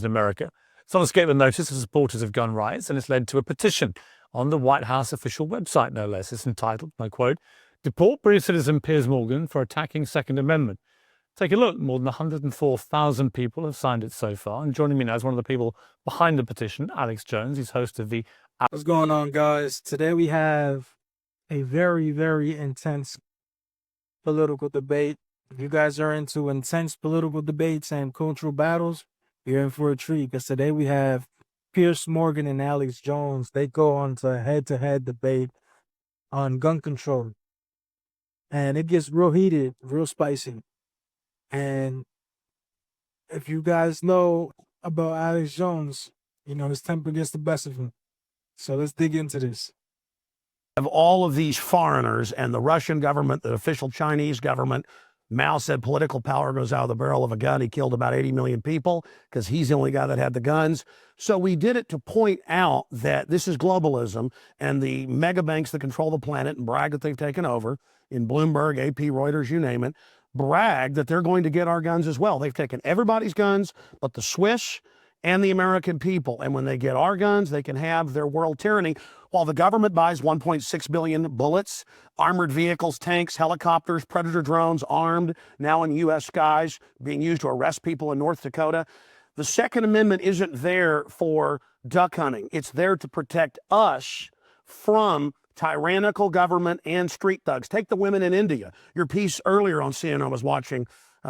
in America. It's not escaped the notice of supporters of gun rights, and it's led to a petition on the White House official website, no less. It's entitled, I quote, "Deport British citizen Piers Morgan for attacking Second Amendment." Take a look. More than 104,000 people have signed it so far. And joining me now is one of the people behind the petition, Alex Jones. He's host of the... What's going on, guys? Today we have a very, very intense political debate. If you guys are into intense political debates and cultural battles, you're in for a treat, because today we have Piers Morgan and Alex Jones. They go on to a head-to-head debate on gun control. And it gets real heated, real spicy. And if you guys know about Alex Jones, you know his temper gets the best of him. So let's dig into this. Of all of these foreigners and the Russian government, the official Chinese government, Mao said political power goes out of the barrel of a gun. He killed about 80 million people because he's the only guy that had the guns. So we did it to point out that this is globalism, and the mega banks that control the planet and brag that they've taken over, in Bloomberg, AP, Reuters, you name it, brag that they're going to get our guns as well. They've taken everybody's guns but the Swiss and the American people. And when they get our guns, they can have their world tyranny. While the government buys 1.6 billion bullets, armored vehicles, tanks, helicopters, Predator drones, armed, now in U.S. skies, being used to arrest people in North Dakota. The Second Amendment isn't there for duck hunting. It's there to protect us from tyrannical government and street thugs. Take the women in India. Your piece earlier on CNN I was watching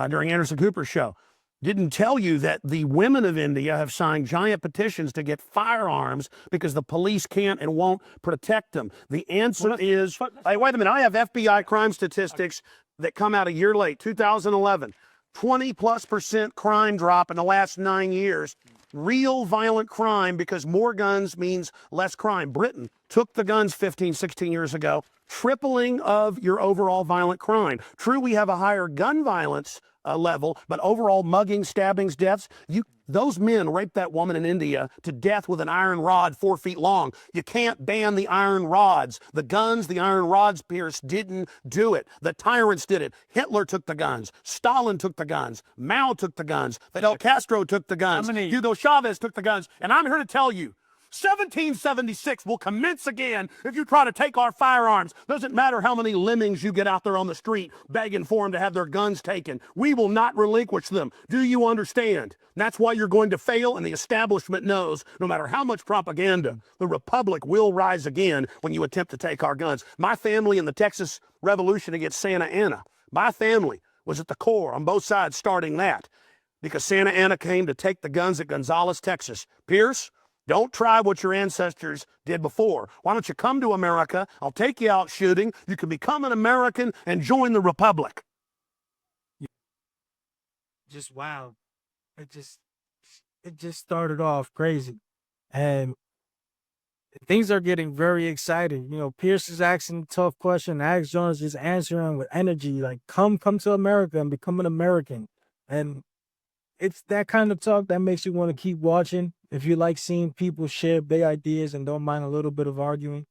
during Anderson Cooper's show didn't tell you that the women of India have signed giant petitions to get firearms because the police can't and won't protect them. The answer is, hey, wait a minute, I have FBI crime statistics that come out a year late, 2011. 20+% crime drop in the last 9 years. Real violent crime, because more guns means less crime. Britain took the guns 15, 16 years ago, tripling of your overall violent crime. True, we have a higher gun violence level, but overall muggings, stabbings, deaths, those men raped that woman in India to death with an iron rod 4 feet long. You can't ban the iron rods. The guns, the iron rods, Pierce, didn't do it. The tyrants did it. Hitler took the guns. Stalin took the guns. Mao took the guns. Fidel Castro took the guns. Hugo Chavez took the guns. And I'm here to tell you, 1776 will commence again if you try to take our firearms. Doesn't matter how many lemmings you get out there on the street begging for them to have their guns taken. We will not relinquish them. Do you understand? And that's why you're going to fail, and the establishment knows no matter how much propaganda, the Republic will rise again when you attempt to take our guns. My family in the Texas Revolution against Santa Anna, my family was at the core on both sides starting that, because Santa Anna came to take the guns at Gonzales, Texas. Pierce, don't try what your ancestors did before. Why don't you come to America? I'll take you out shooting. You can become an American and join the Republic. Just wow. It just started off crazy. And things are getting very exciting. You know, Pierce is asking a tough question. Alex Jones is answering with energy, like, come to America and become an American. And it's that kind of talk that makes you want to keep watching. If you like seeing people share big ideas and don't mind a little bit of arguing,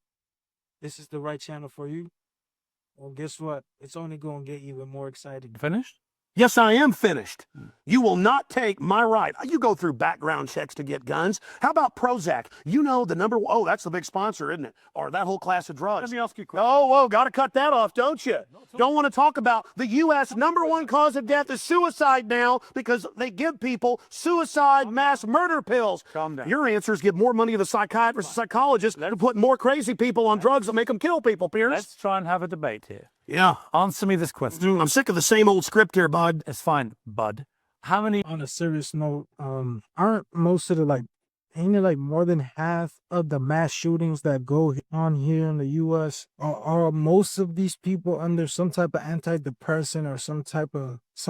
this is the right channel for you. Well, guess what? It's only going to get even more exciting. Finished? Yes, I am finished. You will not take my right. You go through background checks to get guns. How about Prozac? You know the number one. Oh, that's the big sponsor, isn't it? Or that whole class of drugs. Let me ask you a question. Oh, whoa, got to cut that off, don't you? Don't want to talk about the U.S. number one cause of death is suicide now, because they give people suicide mass murder pills. Calm down. Your answer is give more money to the psychiatrists and psychologists to put more crazy people on drugs that make them kill people, Pierce. Let's try and have a debate here. Yeah. Answer me this question. I'm sick of the same old script here, bud. It's fine, bud. How many... On a serious note, aren't most of the, ain't it more than half of the mass shootings that go on here in the U.S. Are most of these people under some type of antidepressant or some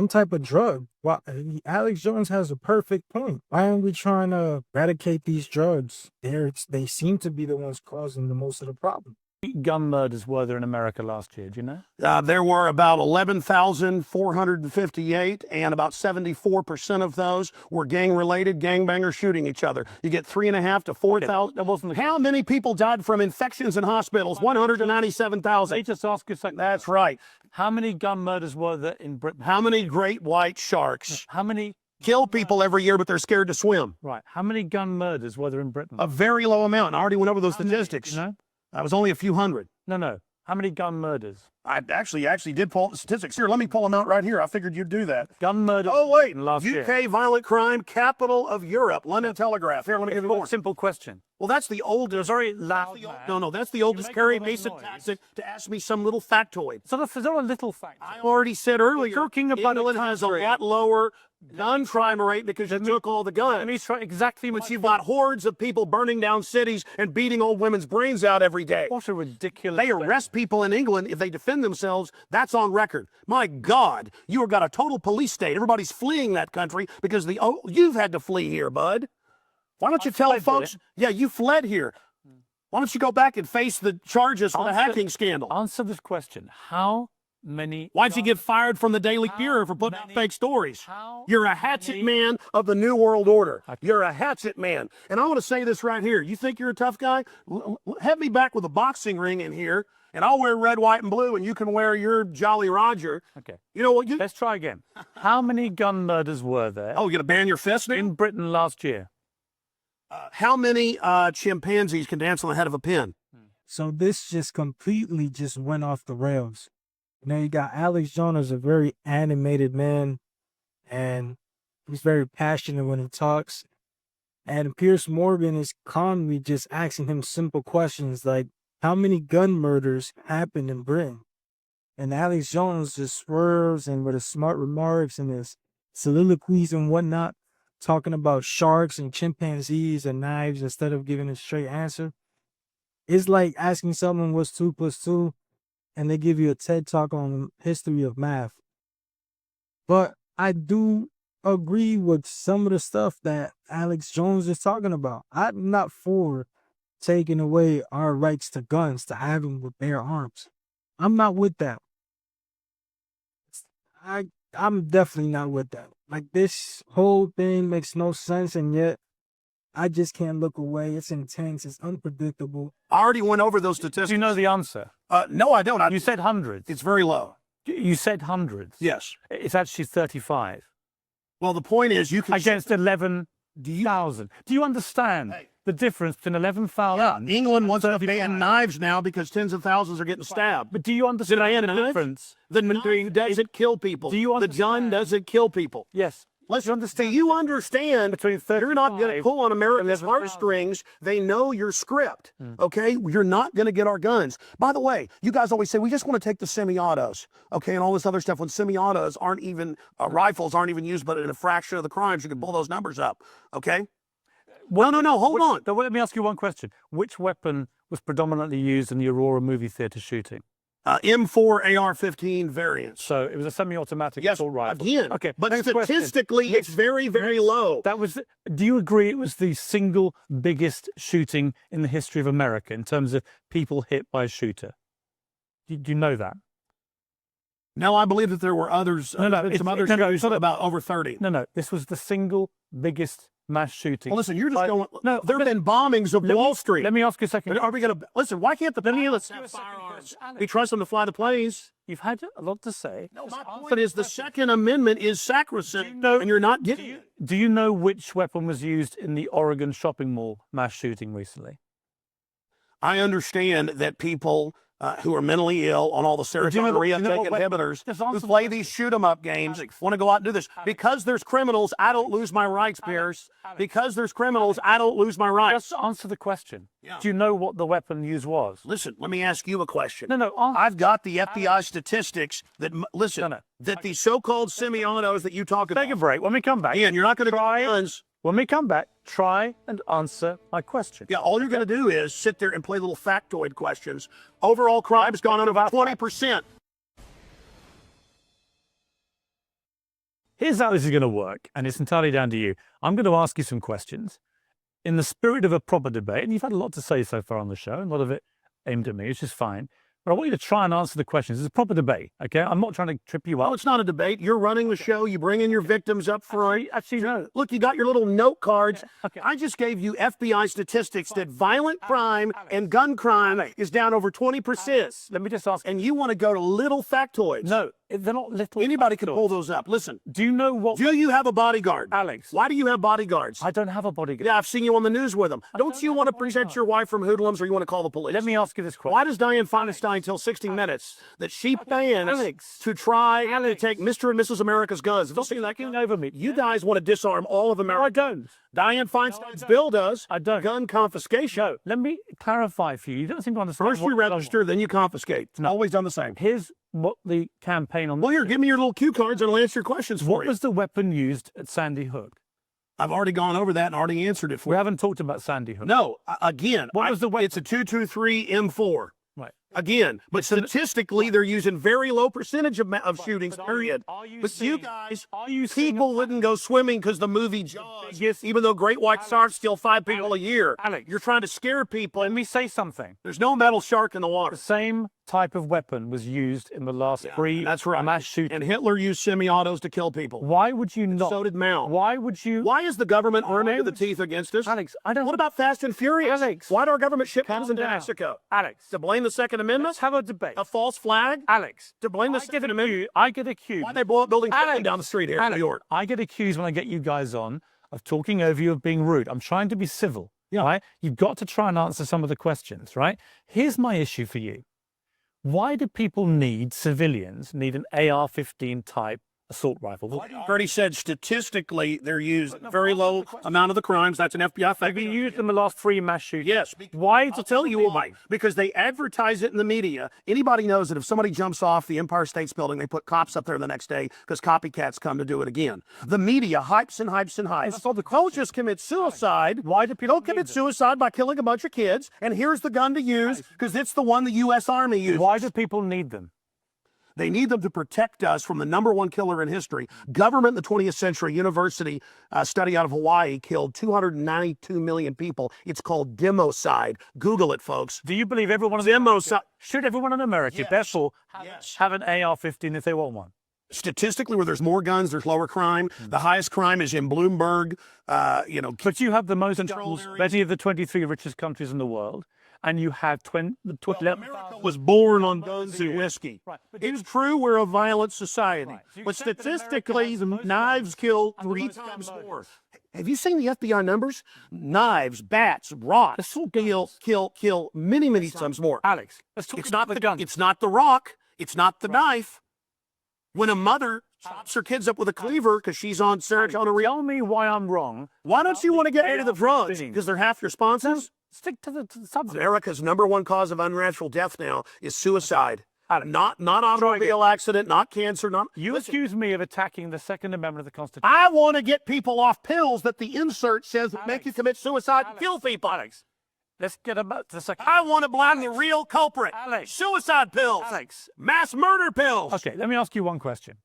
type of drug? Well, Alex Jones has a perfect point. Why aren't we trying to eradicate these drugs? They seem to be the ones causing the most of the problem. gun murders were there in America last year? Do you know? There were about 11,458, and about 74% of those were gang-related, gangbangers shooting each other. You get 3,500 to 4,000. That wasn't the... How many people died from infections in hospitals? 197,000. They just ask you something. That's right. How many gun murders were there in Britain? How many great white sharks? How many kill people every year, but they're scared to swim. Right. How many gun murders were there in Britain? A very low amount. I already went over those statistics. You know? That was only a few hundred. No. How many gun murders? I actually did pull up the statistics. Here, let me pull them out right here. I figured you'd do that. Gun murders. Oh, wait. Last year. UK violent crime, capital of Europe. London Telegraph. Here, let me give you more. Simple question. Well, that's the oldest. Very loud. No, that's the oldest make Carrie all that Mason noise. tactic to ask me some little factoid. So there's not a little fact. I already said earlier, talking about England has a lot lower gun crime rate because you took all the Let me guns. try exactly But what you've got hordes of people burning down cities and beating old women's brains out every day. What a ridiculous. They arrest people in England if they defend themselves. That's on record. My God, you have got a total police state. Everybody's fleeing that country because you've had to flee here, bud. Why don't you tell folks? Yeah, you fled here. Why don't you go back and face the charges for the hacking scandal? Answer this question. How many? Why'd you get fired from the Daily Bureau for putting out fake stories? How You're a hatchet man of the New World Order. You're a hatchet man. And I want to say this right here. You think you're a tough guy? Have me back with a boxing ring in here, and I'll wear red, white, and blue, and you can wear your Jolly Roger. Okay. You know what? Let's try again. How many gun murders were there Oh, you gonna ban your fist now? in Britain last year? How many chimpanzees can dance on the head of a pin? So this just completely just went off the rails. You know, you got Alex Jones, a very animated man, and he's very passionate when he talks. And Piers Morgan is calmly just asking him simple questions like, how many gun murders happened in Britain? And Alex Jones just swerves and with his smart remarks and his soliloquies and whatnot, talking about sharks and chimpanzees and knives instead of giving a straight answer. It's like asking someone what's 2 + 2, and they give you a TED talk on the history of math. But I do agree with some of the stuff that Alex Jones is talking about. I'm not for taking away our rights to guns, to have them with bare arms. I'm not with that. I'm definitely not with that. Like, this whole thing makes no sense, and yet I just can't look away. It's intense. It's unpredictable. I already went over those statistics. Do you know the answer? No, I don't. You said hundreds. It's very low. You said hundreds. Yes. It's actually 35 Well, the point is, you can against 11,000. Do you understand the difference between 11,000? England wants to ban knives now because tens of thousands are getting stabbed. But do you understand Did I the knife? difference? The knife doesn't kill people. Do you The gun understand? doesn't kill people. Yes. Let's you understand Do you understand? between You're not going to 35 pull on America's 11,000. heartstrings. They know your script. Okay, you're not going to get our guns. By the way, you guys always say we just want to take the semi-autos. Okay, and all this other stuff. When semi-autos aren't even rifles aren't even used, but in a fraction of the crimes, you can pull those numbers up. Okay. Well, no. Hold on. So let me ask you one question. Which weapon was predominantly used in the Aurora movie theater shooting? M4 AR-15 variants. So it was a semi-automatic Yes, assault rifle. again. Okay, But next question. statistically, it's very, very low. That was. Do you agree it was the single biggest shooting in the history of America in terms of people hit by a shooter? Do you know that? No, I believe that there were others. Some other it's shooters not about over 30. No. This was the single biggest mass shooting. Well, listen, you're just by- going. No, there have been bombings of Wall Street. Let me ask you a second. But are we going to listen? Why can't the pilots you a have second firearms? question, Alex. We trust them to fly the planes. You've had a lot to say. No, Just my answer point is the Second Amendment is sacrosanct, and you're not getting it. Do you know which weapon was used in the Oregon shopping mall mass shooting recently? I understand that people who are mentally ill on all the serotonin reuptake inhibitors Just who answer play the these shoot 'em up games want to go out and do this. Because there's criminals, I don't lose my rights, Piers. Because there's criminals, I don't lose my rights. Just answer the question. Yeah. Do you know what the weapon used was? Listen, let me ask you a question. No. I've got the FBI statistics that that the so-called semi-autos that you talk about. Take a break. When we come back, Ian, you're not going to Try- guns. when we come back, try and answer my question. Yeah, all you're going to do is sit there and play little factoid questions. Overall crime's gone up about 20%. Here's how this is going to work, and it's entirely down to you. I'm going to ask you some questions in the spirit of a proper debate, and you've had a lot to say so far on the show, and a lot of it aimed at me, which is fine. But I want you to try and answer the questions. It's a proper debate, okay? I'm not trying to trip you up. Well, it's not a debate. You're running the show. You bring in your victims up front. Actually, no. Look, you got your little note cards. Okay. I just gave you FBI statistics that violent crime and gun crime is down over 20%. Let me just ask. And you want to go to little factoids. No, They're not little. Anybody can trapdoors. pull those up. Listen, Do you know what? do you have a bodyguard? Alex, Why do you have bodyguards? I don't have a bodyguard. Yeah, I've seen you on the news with them. Don't you want to present your wife from hoodlums, or you want to call the police? Let me ask you this question. Why does Dianne Feinstein tell 60 Minutes that she plans to try to take Mr. and Mrs. America's guns? Have you seen that? Over me. You guys want to disarm all of America. No, I don't. Dianne Feinstein's bill does. I don't. Gun confiscation. No, let me clarify for you. You don't seem to understand. First you register, then you confiscate. It's always done the same. Here's what the campaign on. Well, here, give me your little cue cards and I'll answer your questions for What you. was the weapon used at Sandy Hook? I've already gone over that and already answered it for We you. haven't talked about Sandy Hook. No, again, What was the weapon? it's a 223 M4. Right. Again, but statistically, they're using very low percentage of shootings, But period. are you But you saying- guys, are you saying people wouldn't go swimming because the movie Jaws, biggest- even though great white sharks kill 5 people a year. Alex, You're trying to scare people. let me say something. There's no metal shark in the water. The same type of weapon was used in the last three That's right. mass shootings. And Hitler used semi-autos to kill people. Why would you not? So did Mao. Why would you? Why is the government arming the teeth against us? Alex, I don't. What about Fast and Furious? Alex, Why do our government ship guns into down. Mexico? Alex, To blame the Second Amendment? let's have a debate. A false flag? Alex, To blame the I get Second Amendment? accused. Why they blow up building 7 Alex, down the street here in New York? I get accused when I get you guys on of talking over you, of being rude. I'm trying to be civil. Yeah. Right? You've got to try and answer some of the questions, right? Here's my issue for you. Why do people civilians need an AR-15 type assault rifle? I've already said statistically they're used very low amount of the crimes. That's an FBI Have fact. you used in the last 3 mass shootings? Yes. Why? I'll tell you why. Because they advertise it in the media. Anybody knows that if somebody jumps off the Empire State Building, they put cops up there the next day because copycats come to do it again. The media hypes and hypes and hypes. That's all the Don't just commit suicide. Why do people Don't commit suicide by killing a bunch of kids. And here's the gun to use because it's the one the U.S. Army uses. Why do people need them? They need them to protect us from the #1 killer in history. Government in the 20th century, university study out of Hawaii killed 292 million people. It's called democide. Google it, folks. Do you believe everyone in Democide. should everyone in America therefore have an AR-15 if they want one? Statistically, where there's more guns, there's lower crime. The highest crime is in Bloomberg. But you have the most Controlled guns, areas. many of the 23 richest countries in the world, and you have 11. America was born on guns and whiskey. Right, but It's true we're a violent society, Right. So you but said that America statistically, has the most knives guns kill and the 3 most times guns. more. Have you seen the FBI numbers? Knives, bats, rocks kill many times more. Alex, let's talk It's about not the the guns. It's not the rock. It's not the knife. When a mother chops her kids up with a cleaver because she's on serotonin, Tell me why I'm wrong. why don't you want to get rid of the drugs? AR-15. Because they're half your sponsors. Stick to the subject. America's #1 cause of unnatural death now is suicide. Alex, Not automobile accident, not cancer, not. You Listen, accuse me of attacking the Second Amendment of the Constitution. I want to get people off pills that the insert says will make you commit suicide and kill people. Alex, let's get about the second. I want to blind the real culprit. Alex. Suicide pills. Alex. Mass murder pills. Okay, let me ask you one question.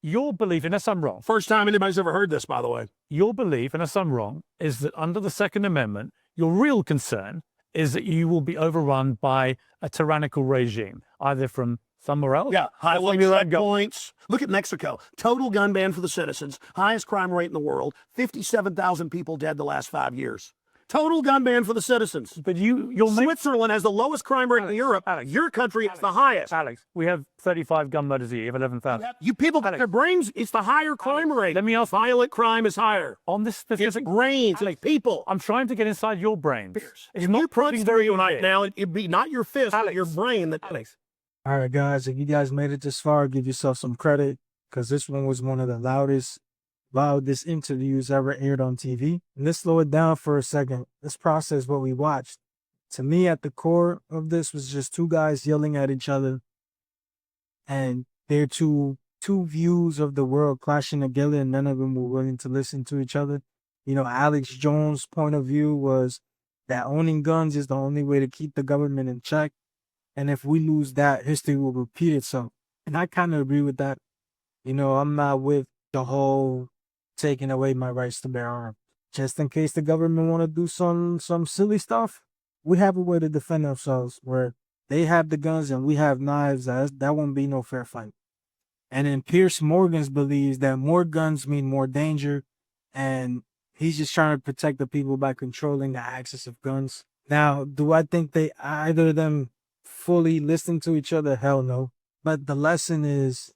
Your belief, unless I'm wrong, First time anybody's ever heard this, by the way. your belief, unless I'm wrong, is that under the Second Amendment, your real concern is that you will be overrun by a tyrannical regime, either from somewhere else. Yeah, highway Somewhere else. checkpoints. Look at Mexico. Total gun ban for the citizens. Highest crime rate in the world. 57,000 people dead the last 5 years. Total gun ban for the citizens. But you'll make Switzerland has the lowest crime rate in Europe. Alex, Your country has the highest. Alex, we have 35 gun murders a year. You have 11,000. You people got their brains. It's the higher crime rate. Let me ask, Violent crime is higher. on this It's specific, brains, like people. I'm trying to get inside your brains. It's If not you putting punch very through right big. now, it'd be not your fist, but Alex. your brain. That Alex, All right, guys, if you guys made it this far, give yourself some credit because this one was one of the loudest interviews ever aired on TV. And let's slow it down for a second. Let's process what we watched. To me, at the core of this was just 2 guys yelling at each other, and their two views of the world clashing together, and none of them were willing to listen to each other. You know, Alex Jones' point of view was that owning guns is the only way to keep the government in check. And if we lose that, history will repeat itself. And I kind of agree with that. You know, I'm not with the whole taking away my rights to bear arms. Just in case the government want to do some silly stuff, we have a way to defend ourselves where they have the guns and we have knives. That won't be no fair fight. And then Piers Morgan believes that more guns mean more danger. And he's just trying to protect the people by controlling the access of guns. Now, do I think either of them fully listen to each other? Hell no. But the lesson is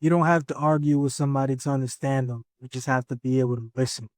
You don't have to argue with somebody to understand them. You just have to be able to listen.